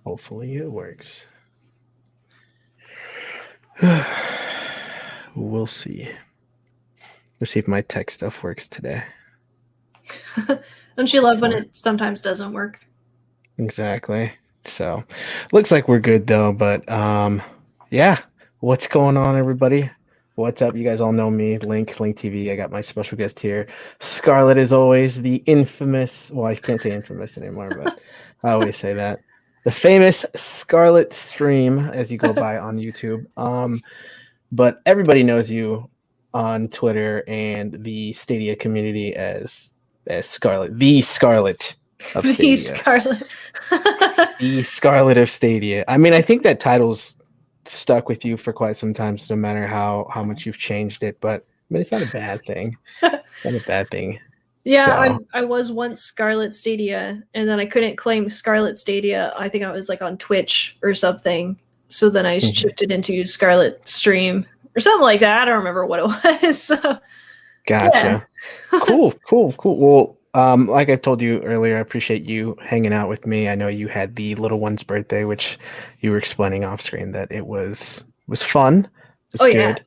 Hopefully it works. We'll see. Let's see if my tech stuff works today. Don't you love when it sometimes doesn't work? Exactly. So, looks like we're good though, but yeah. What's going on, everybody? What's up? You guys all know me, Link TV. I got my special guest here, Scarlet, as always, the infamous, well, I can't say infamous anymore, but I always say that. The famous Scarlet stream as you go by on YouTube. But everybody knows you on Twitter and the Stadia community as Scarlet, the Scarlet of Stadia. The Scarlet. The Scarlet of Stadia. I mean, I think that title's stuck with you for quite some time, no matter how much you've changed it. But I mean, it's not a bad thing. It's not a bad thing. Yeah, so. I was once Scarlet Stadia, and then I couldn't claim Scarlet Stadia. I think I was like on Twitch or something. So then I shifted into Scarlet Stream or something like that. I don't remember what it was. So, gotcha. Yeah. Cool. Well, like I told you earlier, I appreciate you hanging out with me. I know you had the little one's birthday, which you were explaining off screen that it was fun. It was good.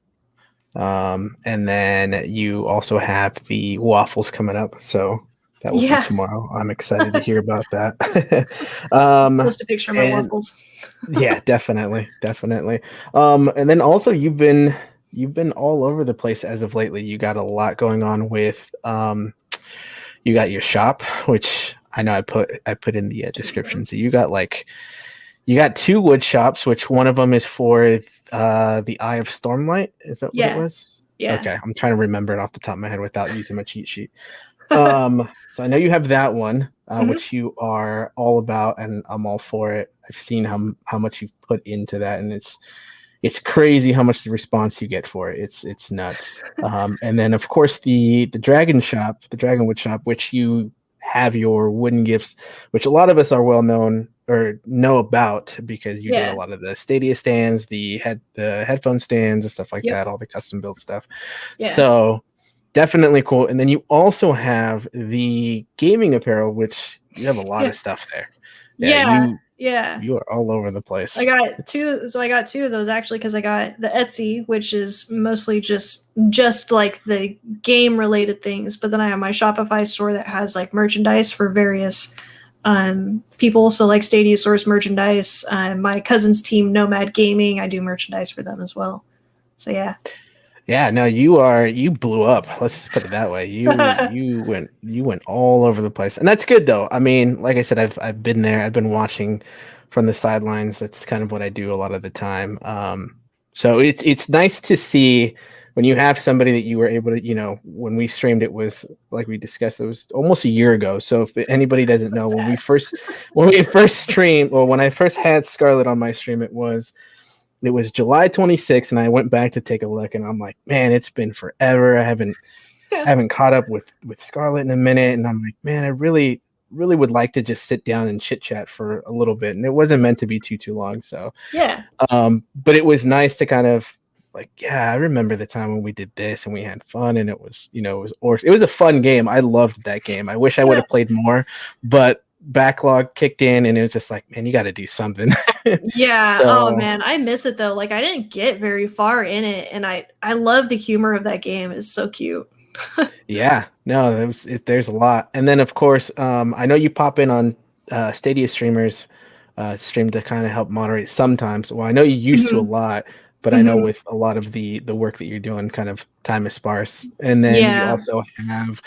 Yeah. And then you also have the waffles coming up, so that will be tomorrow. I'm excited to hear about that. Post a picture of my waffles. Yeah, definitely. And then also you've been all over the place as of lately. You got a lot going on with you got your shop, which I know I put in the description. So you got two wood shops, which one of them is for the Eye of Stormlight. Is that what it was? Yeah. Okay, I'm trying to remember it off the top of my head without using my cheat sheet. So I know you have that one, which you are all about, and I'm all for it. I've seen how much you've put into that, and it's crazy how much the response you get for it. It's nuts. And then of course the Dragonwood shop, which you have your wooden gifts, which a lot of us are well known or know about because you did a lot of the Stadia stands, the headphone stands and stuff like that, all the custom built stuff. Yeah. So definitely cool. And then you also have the gaming apparel, which you have a lot of stuff there. You are all over the place. I got two. So I got two of those actually because I got the Etsy, which is mostly just like the game related things. But then I have my Shopify store that has like merchandise for various people. So like Stadia Source merchandise. My cousin's team, Nomad Gaming, I do merchandise for them as well. So yeah. Yeah, no, you blew up. Let's just put it that way. You went all over the place, and that's good though. I mean, like I said, I've been there. I've been watching from the sidelines. That's kind of what I do a lot of the time. So it's nice to see when you have somebody that you were able to, when we streamed, it was like we discussed, it was almost a year ago. So if anybody doesn't know, when we first streamed, or when I first had Scarlet on my stream, it was July 26th, and I went back to take a look, and I'm like, man, it's been forever. I haven't caught up with Scarlet in a minute, and I'm like, man, I really would like to just sit down and chit chat for a little bit. And it wasn't meant to be too long. So yeah. But it was nice to kind of like, yeah, I remember the time when we did this and we had fun, and it was, it was Orcs. It was a fun game. I loved that game. I wish I would have played more, but backlog kicked in, and it was just like, man, you got to do something. Yeah. Oh man, I miss it though. Like I didn't get very far in it, and I love the humor of that game. It's so cute. Yeah. No, there's a lot. And then of course, I know you pop in on Stadia streamers stream to kind of help moderate sometimes. Well, I know you used to a lot, but I know with a lot of the work that you're doing, kind of time is sparse. And then you also have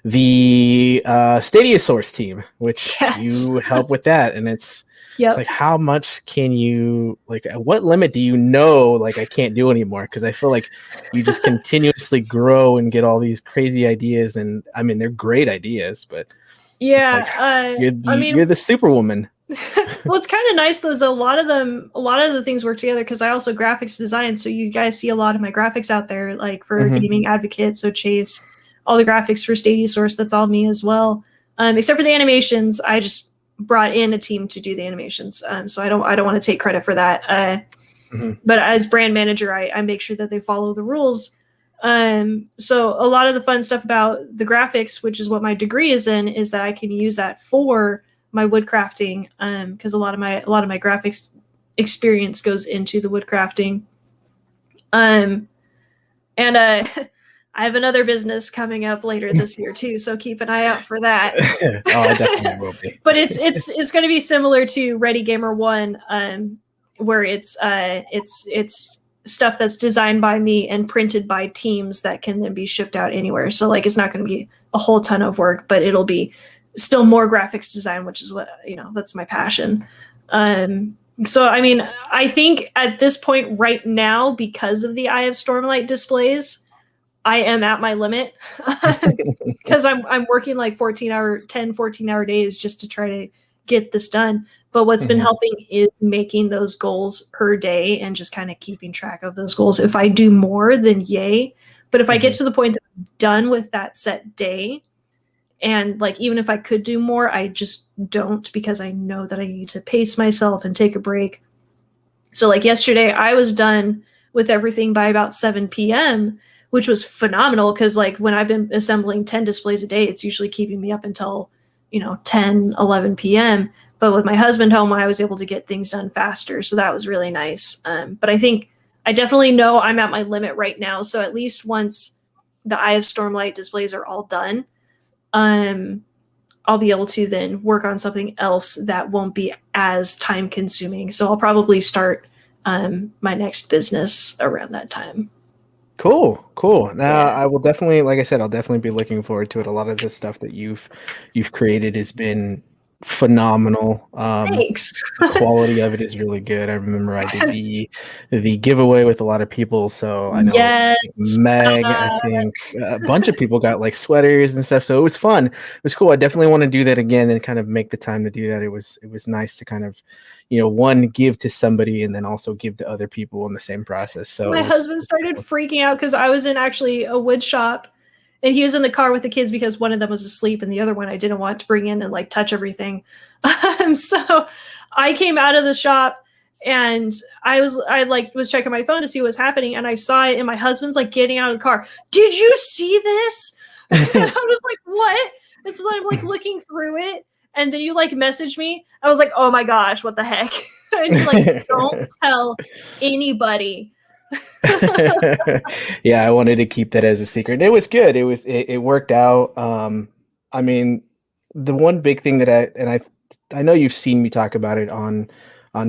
the Stadia Source team, which you help with that. And it's like, how much can you, like, at what limit do you know, like, I can't do anymore? Because I feel like you just continuously grow and get all these crazy ideas. And I mean, they're great ideas, but you're the superwoman. Well, it's kind of nice though. A lot of the things work together because I also graphics design. So you guys see a lot of my graphics out there, like for Gaming Advocate. So Chase, all the graphics for Stadia Source, that's all me as well. Except for the animations, I just brought in a team to do the animations. So I don't want to take credit for that. But as brand manager, I make sure that they follow the rules. So a lot of the fun stuff about the graphics, which is what my degree is in, is that I can use that for my wood crafting, because a lot of my graphics experience goes into the wood crafting. And I have another business coming up later this year too, so keep an eye out for that. Oh, I definitely will be. But it's going to be similar to Ready Gamer 1, where it's stuff that's designed by me and printed by teams that can then be shipped out anywhere. So like it's not going to be a whole ton of work, but it'll be still more graphics design, which is what, that's my passion. So I mean, I think at this point right now, because of the Eye of Stormlight displays, I am at my limit because I'm working like 14-hour days just to try to get this done. But what's been helping is making those goals per day and just kind of keeping track of those goals. If I do more, then yay. But if I get to the point that I'm done with that set day, and like even if I could do more, I just don't, because I know that I need to pace myself and take a break. So like yesterday, I was done with everything by about 7 p.m., which was phenomenal because like when I've been assembling 10 displays a day, it's usually keeping me up until, 10, 11 p.m. But with my husband home, I was able to get things done faster. So that was really nice. But I think I definitely know I'm at my limit right now. So at least once the Eye of Stormlight displays are all done, I'll be able to then work on something else that won't be as time consuming. So I'll probably start my next business around that time. Cool. Now I will definitely, like I said, I'll definitely be looking forward to it. A lot of the stuff that you've created has been phenomenal. Thanks. The quality of it is really good. I remember I did the giveaway with a lot of people, so I know Meg, I think a bunch of people got like sweaters and stuff, so it was fun. It was cool. I definitely want to do that again and kind of make the time to do that. It was nice to kind of, one, give to somebody and then also give to other people in the same process. So my husband started freaking out because I was in actually a wood shop and he was in the car with the kids because one of them was asleep and the other one I didn't want to bring in and like touch everything. So I came out of the shop and I was checking my phone to see what was happening, and I saw it, and my husband's like getting out of the car. Did you see this? And I was like, what? And so I'm like looking through it, and then you like messaged me. I was like, oh my gosh, what the heck? And you're like, don't tell anybody. Yeah, I wanted to keep that as a secret. It was good. It worked out. I mean, the one big thing that I know you've seen me talk about it on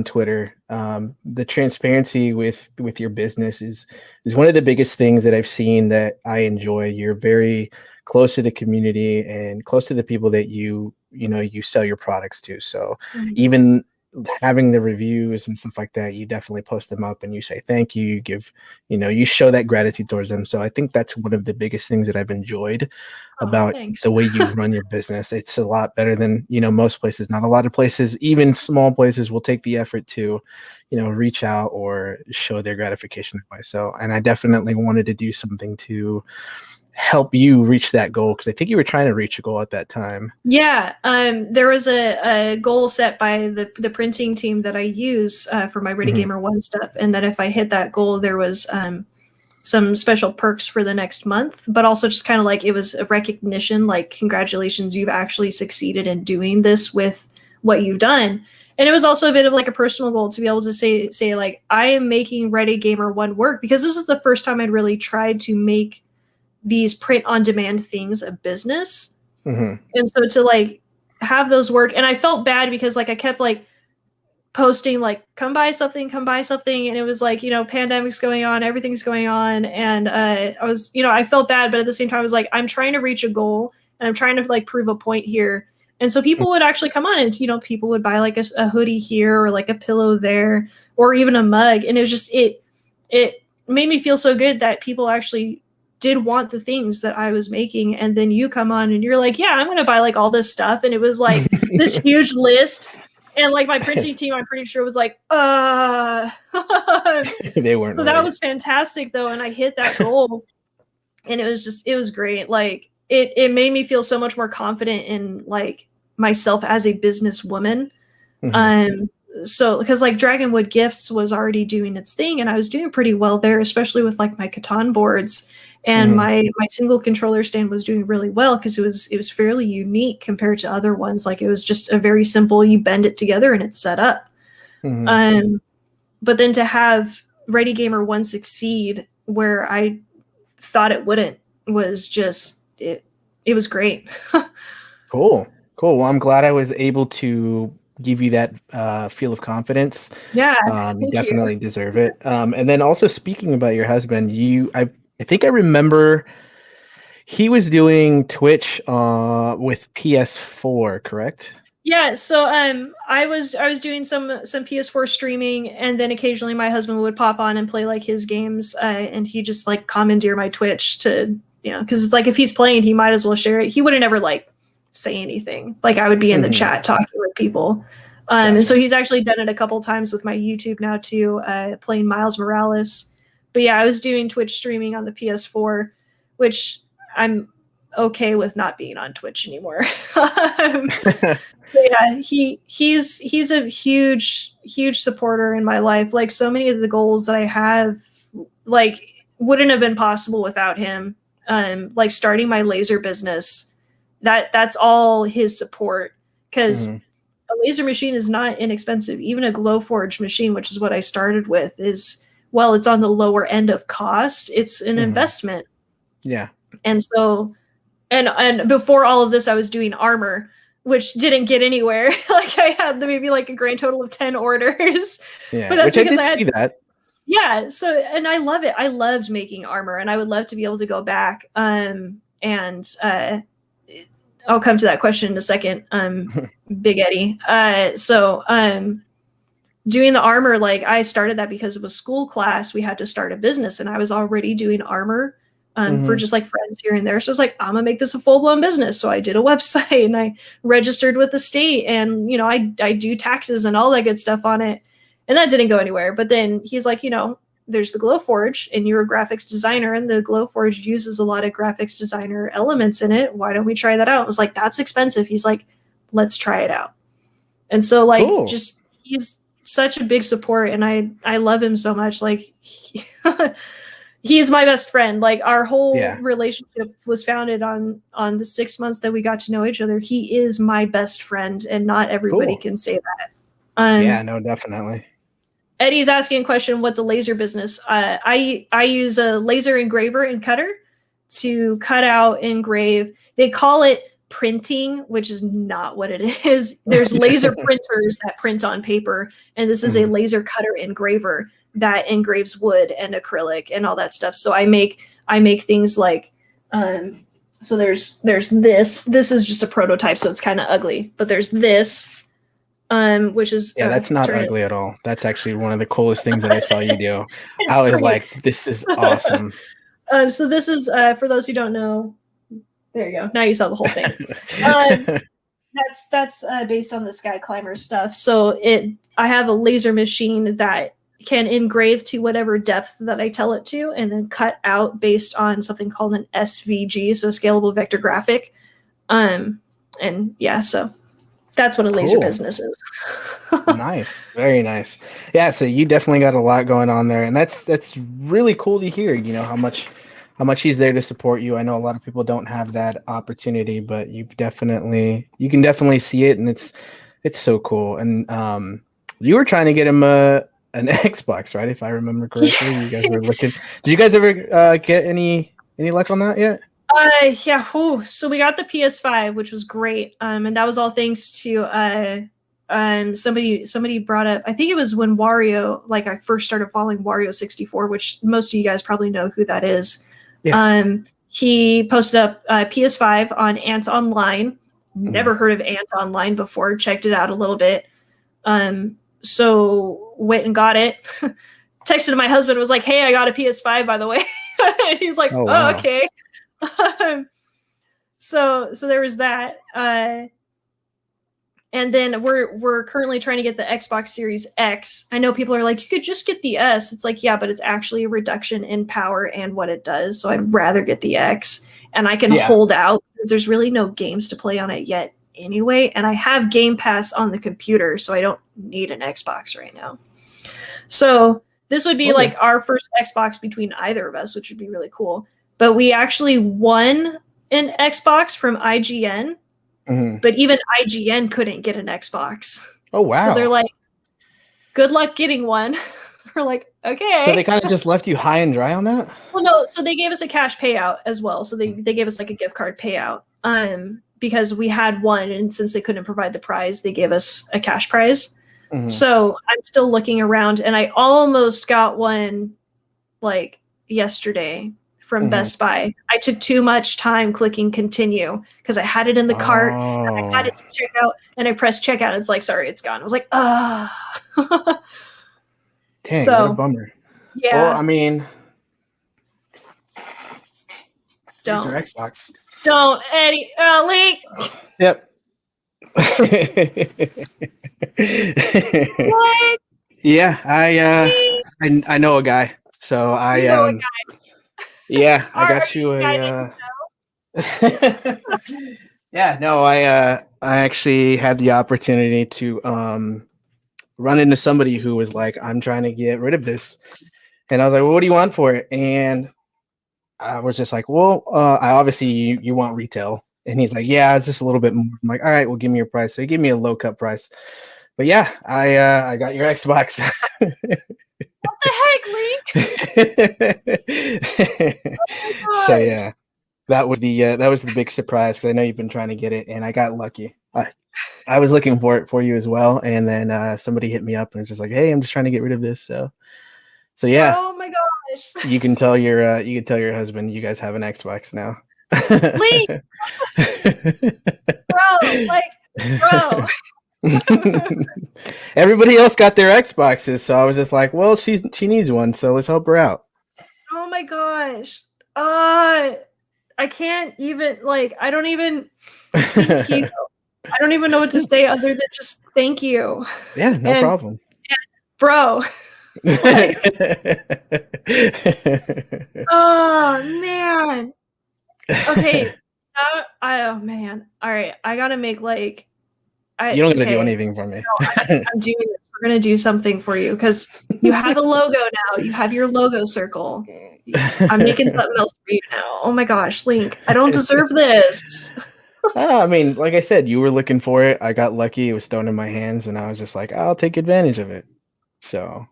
Twitter. The transparency with your business is one of the biggest things that I've seen that I enjoy. You're very close to the community and close to the people that you sell your products to. So even having the reviews and stuff like that, you definitely post them up and you say thank you. You give, you show that gratitude towards them. So I think that's one of the biggest things that I've enjoyed about the way you run your business. It's a lot better than, most places. Not a lot of places, even small places, will take the effort to, reach out or show their gratification that way. So, and I definitely wanted to do something to help you reach that goal, because I think you were trying to reach a goal at that time. Yeah, there was a goal set by the printing team that I use for my Ready Gamer 1 stuff, and that if I hit that goal, there was some special perks for the next month, but also just kind of like it was a recognition, like congratulations, you've actually succeeded in doing this with what you've done. And it was also a bit of like a personal goal to be able to say like, I am making Ready Gamer 1 work, because this is the first time I'd really tried to make these print on demand things a business. And so to like have those work, and I felt bad because like I kept like posting like come buy something, and it was like, pandemic's going on, everything's going on, and I was, I felt bad, but at the same time I was like, I'm trying to reach a goal and I'm trying to like prove a point here. And so people would actually come on and people would buy like a hoodie here or like a pillow there or even a mug, and it was just it made me feel so good that people actually did want the things that I was making. And then you come on and you're like, yeah, I'm going to buy like all this stuff. And it was like this huge list. And like my printing team, I'm pretty sure was like, they weren't. So that was fantastic though. And I hit that goal and it was great. Like it made me feel so much more confident in like myself as a businesswoman. So because like Dragonwood Gifts was already doing its thing and I was doing pretty well there, especially with like my Catan boards. and my single controller stand was doing really well because it was fairly unique compared to other ones. Like it was just a very simple, you bend it together and it's set up. But then to have Ready Gamer 1 succeed where I thought it wouldn't was just it was great. Cool. Well, I'm glad I was able to give you that feel of confidence. Yeah, you definitely deserve it. And then also speaking about your husband, I think I remember he was doing Twitch with PS4, correct? Yeah, so I was doing some PS4 streaming, and then occasionally my husband would pop on and play like his games, and he just like commandeer my Twitch to, you know, because it's like if he's playing, he might as well share it. He wouldn't ever like say anything. Like I would be in the chat talking with people. And so he's actually done it a couple times with my YouTube now too, playing Miles Morales. But yeah, I was doing Twitch streaming on the PS4, which I'm okay with not being on Twitch anymore. So yeah, he's a huge supporter in my life. Like so many of the goals that I have, like wouldn't have been possible without him. Like starting my laser business, that's all his support, because a laser machine is not inexpensive. Even a Glowforge machine, which is what I started with, is, well, it's on the lower end of cost. It's an investment. Yeah. And so, and before all of this, I was doing armor, which didn't get anywhere. Like I had maybe like a grand total of 10 orders. Yeah, but that's which because I did see that. Yeah, so, and I love it. I loved making armor, and I would love to be able to go back. And I'll come to that question in a second, Big Eddie. Doing the armor, like I started that because of a school class. We had to start a business, and I was already doing armor for just like friends here and there. So I was like, I'm gonna make this a full-blown business. So I did a website and I registered with the state, and, you know, I do taxes and all that good stuff on it. And that didn't go anywhere. But then he's like, you know, there's the Glowforge, and you're a graphics designer, and the Glowforge uses a lot of graphics designer elements in it. Why don't we try that out? I was like, that's expensive. He's like, let's try it out. And so like, just, he's such a big support, and I love him so much. Like he's my best friend. Like our whole relationship was founded on the 6 months that we got to know each other. He is my best friend, and not everybody can say that. Yeah, no, definitely. Eddie's asking a question, what's a laser business? I use a laser engraver and cutter to cut out, engrave. They call it printing, which is not what it is. There's laser printers that print on paper, and this is a laser cutter engraver that engraves wood and acrylic and all that stuff. So I make things like, so there's this is just a prototype, so it's kind of ugly, but there's this, which is that's not ugly at all. That's actually one of the coolest things that I saw you do. I was like, this is awesome. So this is for those who don't know. There you go. Now you saw the whole thing. That's based on the Sky Climber stuff. So I have a laser machine that can engrave to whatever depth that I tell it to, and then cut out based on something called an SVG, so a scalable vector graphic. And yeah, so that's what a laser business is. Nice. Very nice. Yeah, so you definitely got a lot going on there, and that's really cool to hear, you know, how much he's there to support you. I know a lot of people don't have that opportunity, but you can definitely see it, and it's so cool. And you were trying to get him an Xbox, right? If I remember correctly, you guys were looking. Did you guys ever get any luck on that yet? Yeah. So we got the PS5, which was great. And that was all thanks to somebody brought up, I think it was when Wario, like I first started following Wario 64, which most of you guys probably know who that is. Yeah. He posted up PS5 on Ant Online. Never heard of Ant Online before. Checked it out a little bit. So went and got it. Texted my husband, was like, "Hey, I got a PS5, by the way." And he's like, "Oh, okay." So there was that. And then we're currently trying to get the Xbox Series X. I know people are like, you could just get the S. It's like, yeah, but it's actually a reduction in power and what it does. So I'd rather get the X, and I can hold out because there's really no games to play on it yet anyway. And I have Game Pass on the computer, so I don't need an Xbox right now. So this would be like our first Xbox between either of us, which would be really cool. but we actually won an Xbox from IGN, but even IGN couldn't get an Xbox. Oh, wow. So they're like, good luck getting one. We're like, okay. So they kind of just left you high and dry on that? Well, no, so they gave us a cash payout as well. So they gave us like a gift card payout because we had one, and since they couldn't provide the prize, they gave us a cash prize. So I'm still looking around, and I almost got one like yesterday from Best Buy. I took too much time clicking continue because I had it in the cart, and I had it to check out, and I pressed checkout. It's like, sorry, it's gone. I was like, ah. Dang, what a bummer. Yeah. Well, I mean, don't your Xbox. Don't, Eddie. Link. Yep. What? Yeah, I know a guy. So I know a guy. Yeah, I got you a yeah, no, I actually had the opportunity to run into somebody who was like, I'm trying to get rid of this. And I was like, well, what do you want for it? And I was just like, well, I obviously you want retail. And he's like, yeah, it's just a little bit more. I'm like, all right, well, give me your price. So he gave me a low cut price. But yeah, I got your Xbox. What the heck, Link? Oh, so yeah, that was the big surprise because I know you've been trying to get it, and I got lucky. I was looking for it for you as well, and then somebody hit me up and was just like, "Hey, I'm just trying to get rid of this." So yeah. Oh my gosh! You can tell your husband you guys have an Xbox now. Link, bro. Everybody else got their Xboxes, so I was just like, well, she needs one, so let's help her out. Oh my gosh. I can't even I don't even thank you. I don't even know what to say other than just thank you. Yeah, no problem. Bro. Oh man. Okay. Oh man. All right. I gotta make you don't gotta do anything for me. No, I'm doing this. We're gonna do something for you because you have a logo now. You have your logo circle. I'm making something else for you now. Oh my gosh, Link, I don't deserve this. I mean, like I said, you were looking for it. I got lucky. It was thrown in my hands, and I was just like, I'll take advantage of it. So,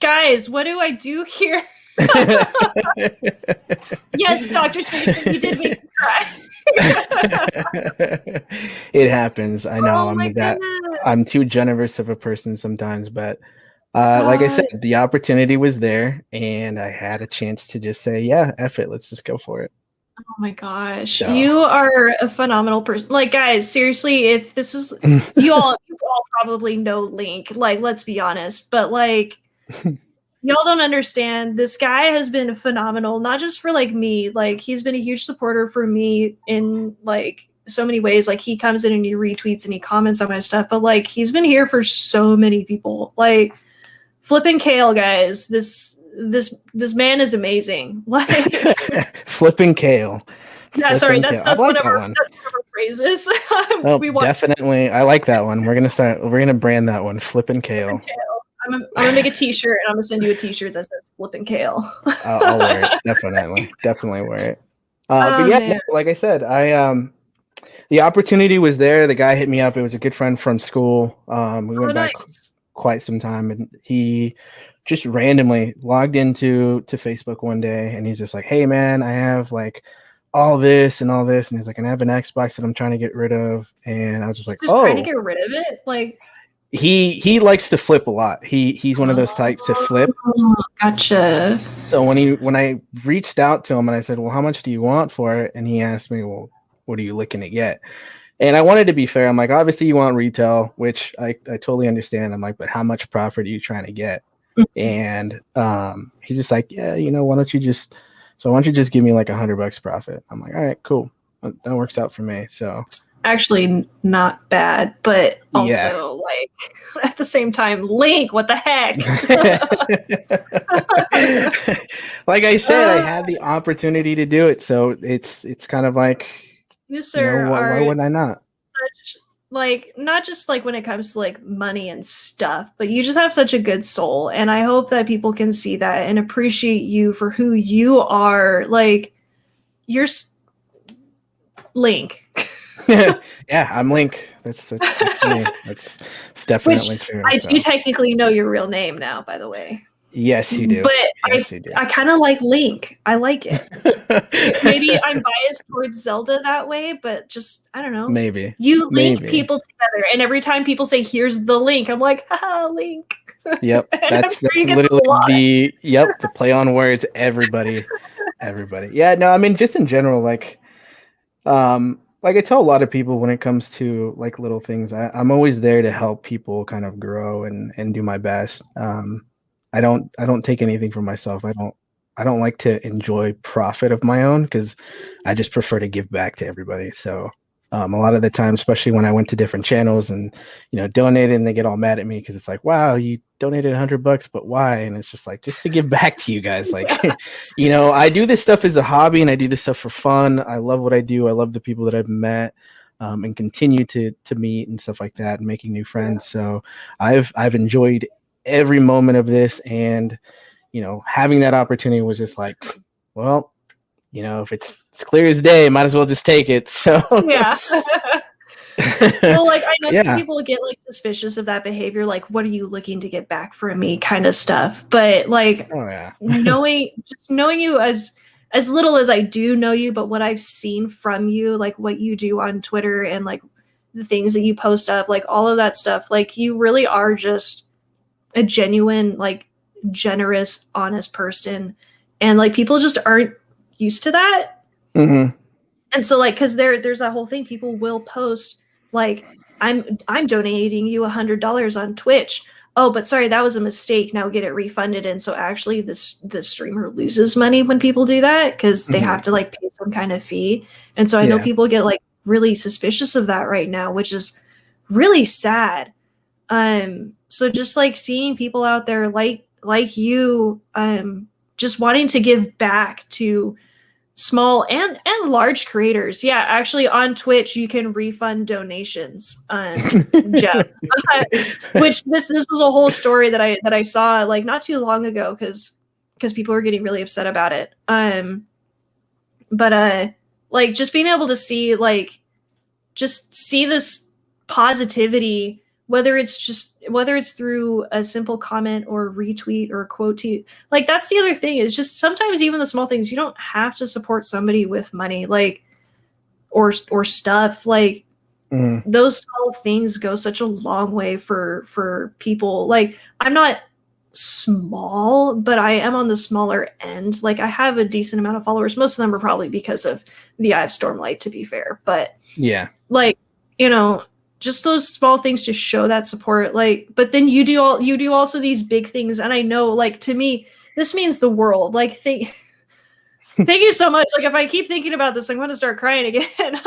guys, what do I do here? Yes, Dr. Space, you did make me cry. It happens. I know. I'm too generous of a person sometimes, but like I said, the opportunity was there, and I had a chance to just say, "Yeah, F it, let's just go for it." Oh my gosh, you are a phenomenal person. Like, guys, seriously, if this is you all probably know Link. Like, let's be honest, but like. Y'all don't understand. This guy has been phenomenal, not just for me. Like, he's been a huge supporter for me in so many ways. Like, he comes in and he retweets and he comments on my stuff, but he's been here for so many people. Like, Flippin' Kale, guys. This man is amazing. Like, Flippin' Kale. Yeah, sorry, that's whatever phrases. Definitely, I like that one. We're gonna brand that one, Flippin' Kale. I'm gonna make a T-shirt, and I'm gonna send you a T-shirt that says "Flippin' Kale." I'll wear it. Definitely wear it. But yeah, man. Like I said, the opportunity was there. The guy hit me up. It was a good friend from school. We went back quite some time, and he just randomly logged into Facebook one day, and he's just like, "Hey, man, I have all this and all this," and he's like, "And I have an Xbox that I'm trying to get rid of," and I was just like, trying to get rid of it, He likes to flip a lot. He's one of those types to flip. Gotcha. So when I reached out to him and I said, "Well, how much do you want for it?" and he asked me, "Well, what are you looking to get?" And I wanted to be fair. I'm like, obviously you want retail, which I totally understand. I'm like, but how much profit are you trying to get? And he's just like, yeah, why don't you just give me $100 profit? I'm like, all right, cool. That works out for me. So actually not bad, but also at the same time, Link, what the heck? Like I said, I had the opportunity to do it, so it's kind of like, you sir, why would I not? Such like not just like when it comes to like money and stuff, but you just have such a good soul, and I hope that people can see that and appreciate you for who you are. Like you're Link. Yeah, I'm Link. That's me. That's definitely Which true. I So do technically know your real name now, by the way. yes, you do. But Yes, you do. I kind of like Link. I like it. Maybe I'm biased towards Zelda that way, but just I don't know. Maybe. You link Maybe. people together, and every time people say, "Here's the link," I'm like, "Haha, Link." Yep. That's literally the play on words. Everybody. Yeah, no, I mean just in general, like I tell a lot of people when it comes to like little things, I'm always there to help people kind of grow and do my best. I don't take anything for myself. I don't like to enjoy profit of my own because I just prefer to give back to everybody. So a lot of the time, especially when I went to different channels and donated, and they get all mad at me because it's like, wow, you donated $100, but why? And it's just like just to give back to you guys. Like, I do this stuff as a hobby and I do this stuff for fun. I love what I do. I love the people that I've met. And continue to meet and stuff like that and making new friends. So I've enjoyed every moment of this, and having that opportunity was just like, well, if it's clear as day, might as well just take it. So yeah. Well, like I know some yeah. people get like suspicious of that behavior, like what are you looking to get back from me kind of stuff. But like Oh yeah. knowing you as little as I do know you, but what I've seen from you, like what you do on Twitter and like the things that you post up, like all of that stuff, like you really are just a genuine, like generous, honest person. And like people just aren't used to that. Mm-hmm. And so like because there's that whole thing, people will post like I'm donating you $100 on Twitch. Oh, but sorry, that was a mistake. Now get it refunded. And so actually the streamer loses money when people do that because they have to like pay some kind of fee. And so I know people get like really suspicious of that right now, which is really sad. So just like seeing people out there like you, just wanting to give back to small and large creators. Yeah, actually on Twitch you can refund donations. Jeff. Which this was a whole story that I saw like not too long ago because people were getting really upset about it. But like just being able to see this positivity, whether it's through a simple comment or retweet or quote to, like that's the other thing is just sometimes even the small things, you don't have to support somebody with money, like or stuff, like those small things go such a long way for people. Like I'm not small, but I am on the smaller end. Like I have a decent amount of followers. Most of them are probably because of the Eye of Stormlight, to be fair, but yeah, like just those small things to show that support. Like, but then you do also these big things, and I know like to me this means the world. Like thank you so much. Like if I keep thinking about this I'm going to start crying again.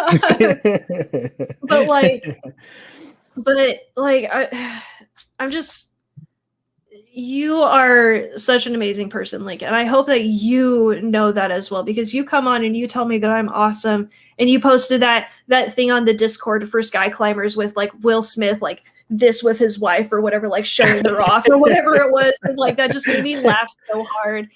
I'm just, you are such an amazing person, Link, and I hope that you know that as well, because you come on and you tell me that I'm awesome, and you posted that thing on the Discord for Sky Climbers with like Will Smith, like this with his wife or whatever, like showing her off or whatever it was, and like that just made me laugh so hard.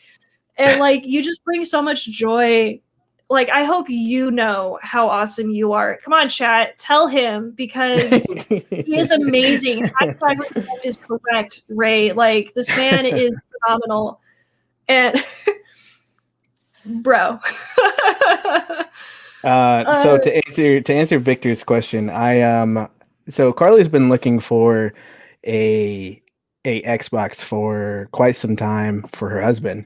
And like you just bring so much joy. Like I hope you know how awesome you are. Come on, chat, tell him, because he is amazing. High five respect is correct, Ray. Like this man is phenomenal. And bro. So to answer Victor's question, so Carly's been looking for a Xbox for quite some time for her husband,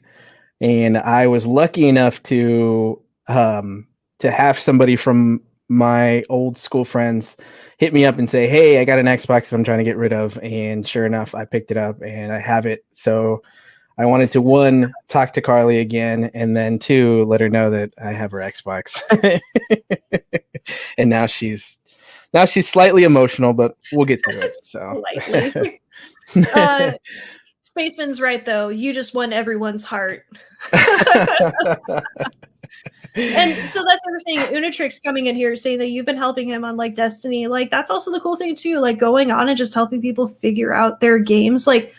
and I was lucky enough to have somebody from my old school friends hit me up and say, hey, I got an Xbox that I'm trying to get rid of. And sure enough, I picked it up and I have it. So I wanted to, one, talk to Carly again, and then two, let her know that I have her Xbox. And now she's slightly emotional, but we'll get through it. So Spaceman's right though. You just won everyone's heart. And so that's another thing. Unatrix coming in here saying that you've been helping him on like Destiny. Like that's also the cool thing too. Like going on and just helping people figure out their games. Like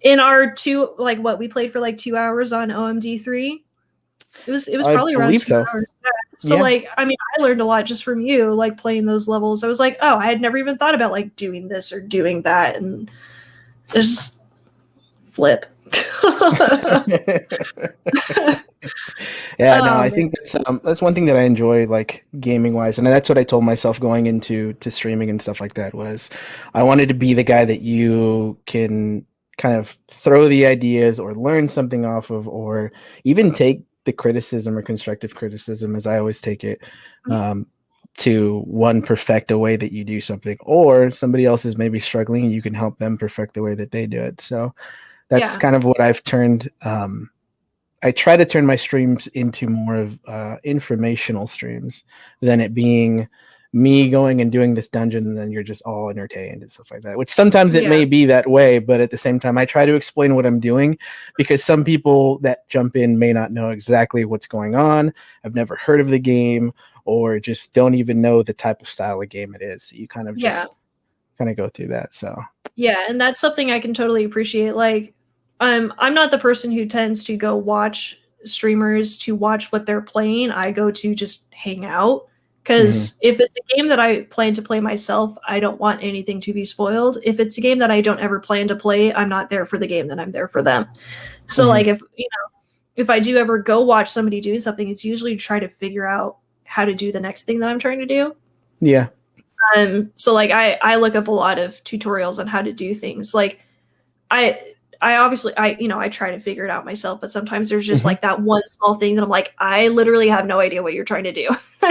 in our like what we played for like 2 hours on OMD3. It was I probably around believe 2 hours. Yeah. So Yeah. like I mean I learned a lot just from you like playing those levels. I was like, oh, I had never even thought about like doing this or doing that, and it's just flip. Yeah, no, I think that's one thing that I enjoy, like gaming wise, and that's what I told myself going into streaming and stuff like that was, I wanted to be the guy that you can kind of throw the ideas or learn something off of, or even take the criticism or constructive criticism, as I always take it, to one, perfect a way that you do something, or somebody else is maybe struggling and you can help them perfect the way that they do it. So that's kind of what I've turned. I try to turn my streams into more of informational streams than it being me going and doing this dungeon and then you're just all entertained and stuff like that, which sometimes it may be that way, but at the same time I try to explain what I'm doing, because some people that jump in may not know exactly what's going on, I've never heard of the game, or just don't even know the type of style of game it is. So you kind of just kind of go through that. So yeah, and that's something I can totally appreciate. Like I'm not the person who tends to go watch streamers to watch what they're playing. I go to just hang out, because if it's a game that I plan to play myself, I don't want anything to be spoiled. If it's a game that I don't ever plan to play, I'm not there for the game, then I'm there for them. So like if I do ever go watch somebody doing something, it's usually to try to figure out how to do the next thing that I'm trying to do. Yeah. So like I look up a lot of tutorials on how to do things. Like I obviously I try to figure it out myself, but sometimes there's just like that one small thing that I'm like, I literally have no idea what you're trying to do.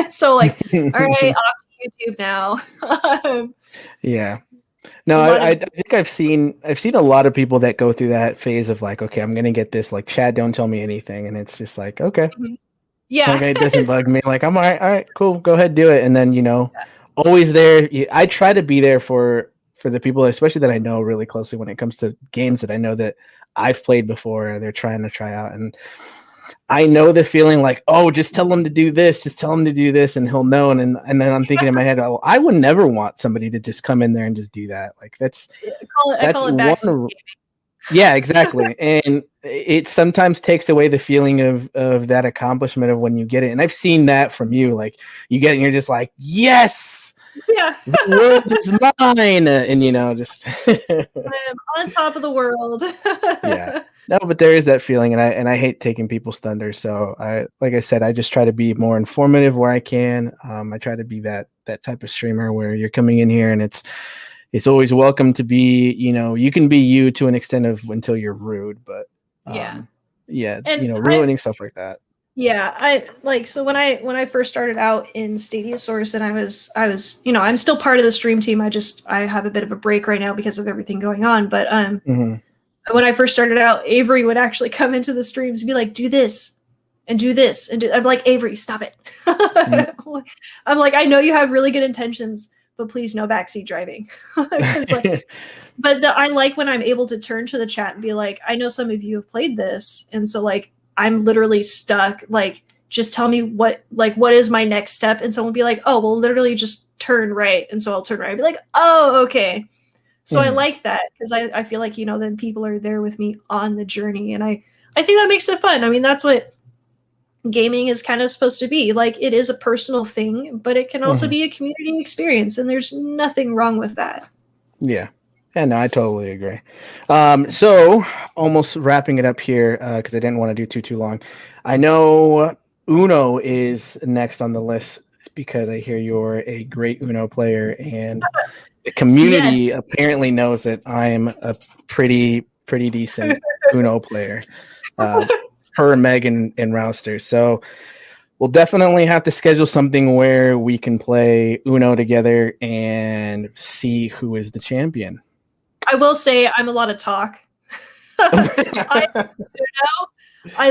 So like, all right, off to YouTube now. Yeah. No, I think I've seen a lot of people that go through that phase of like, okay, I'm gonna get this, like, Chad, don't tell me anything, and it's just like, okay. Yeah. Like, it doesn't bug me. Like, I'm all right, cool, go ahead, do it. And then, always there. I try to be there for the people, especially that I know really closely, when it comes to games that I know that I've played before, or they're trying to try out. And I know the feeling like, oh, just tell him to do this, and he'll know. And then I'm thinking in my head, oh, I would never want somebody to just come in there and just do that. Like I call it backseat gaming. Yeah, exactly. And it sometimes takes away the feeling of that accomplishment of when you get it. And I've seen that from you. Like, you get it and you're just like, yes. Yeah. The world is mine. And just I'm on top of the world. Yeah. No, but there is that feeling, and I hate taking people's thunder. So like I said, I just try to be more informative where I can. I try to be that type of streamer where you're coming in here and it's always welcome to be, you can be you to an extent of until you're rude, but and ruining stuff like that. Yeah, so when I first started out in Stadia Source, and I was I'm still part of the stream team. I have a bit of a break right now because of everything going on, but when I first started out, Avery would actually come into the streams and be like, do this and do this and do. I'm like, Avery, stop it. I'm like, I know you have really good intentions, but please no backseat driving. I like when I'm able to turn to the chat and be like, I know some of you have played this, and so like I'm literally stuck. Like, just tell me what is my next step, and someone will be like, oh, well, literally just turn right, and so I'll turn right. I'll be like, oh, okay. So I like that, because I feel like, then people are there with me on the journey, and I think that makes it fun. I mean, that's what gaming is kind of supposed to be. Like, it is a personal thing, but it can also be a community experience, and there's nothing wrong with that. Yeah. And I totally agree. So almost wrapping it up here, because I didn't want to do too long. I know Uno is next on the list because I hear you're a great Uno player, and the community apparently knows that I'm a pretty decent Uno player, per Megan and Rouster. So we'll definitely have to schedule something where we can play Uno together and see who is the champion. I will say I'm a lot of talk. I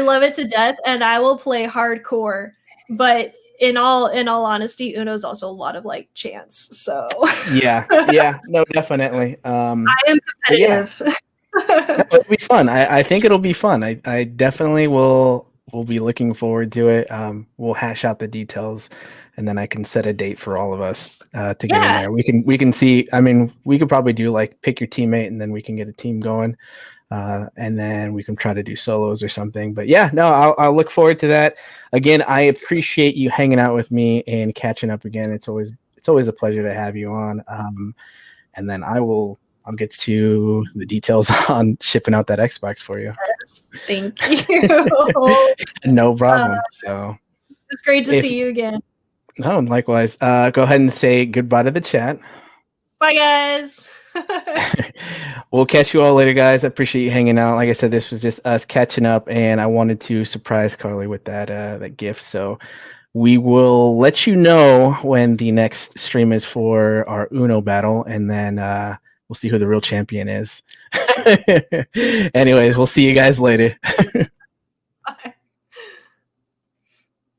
love it to death, and I will play hardcore. But in all honesty, Uno is also a lot of like chance. So yeah, no, definitely. I am competitive. It'll be fun. I think it'll be fun. I definitely will we'll be looking forward to it. We'll hash out the details, and then I can set a date for all of us to get in Yeah. there. We can see. I mean, we could probably do like pick your teammate, and then we can get a team going, and then we can try to do solos or something. But yeah, no, I'll look forward to that. Again, I appreciate you hanging out with me and catching up again. It's always a pleasure to have you on. And then I'll get to the details on shipping out that Xbox for you. Yes, thank you. No problem. So It's great to see you again. no, likewise. Go ahead and say goodbye to the chat. Bye, guys. We'll catch you all later, guys. I appreciate you hanging out. Like I said, this was just us catching up, and I wanted to surprise Carly with that gift. So we will let you know when the next stream is for our Uno battle, and then we'll see who the real champion is. Anyways, we'll see you guys later. Bye.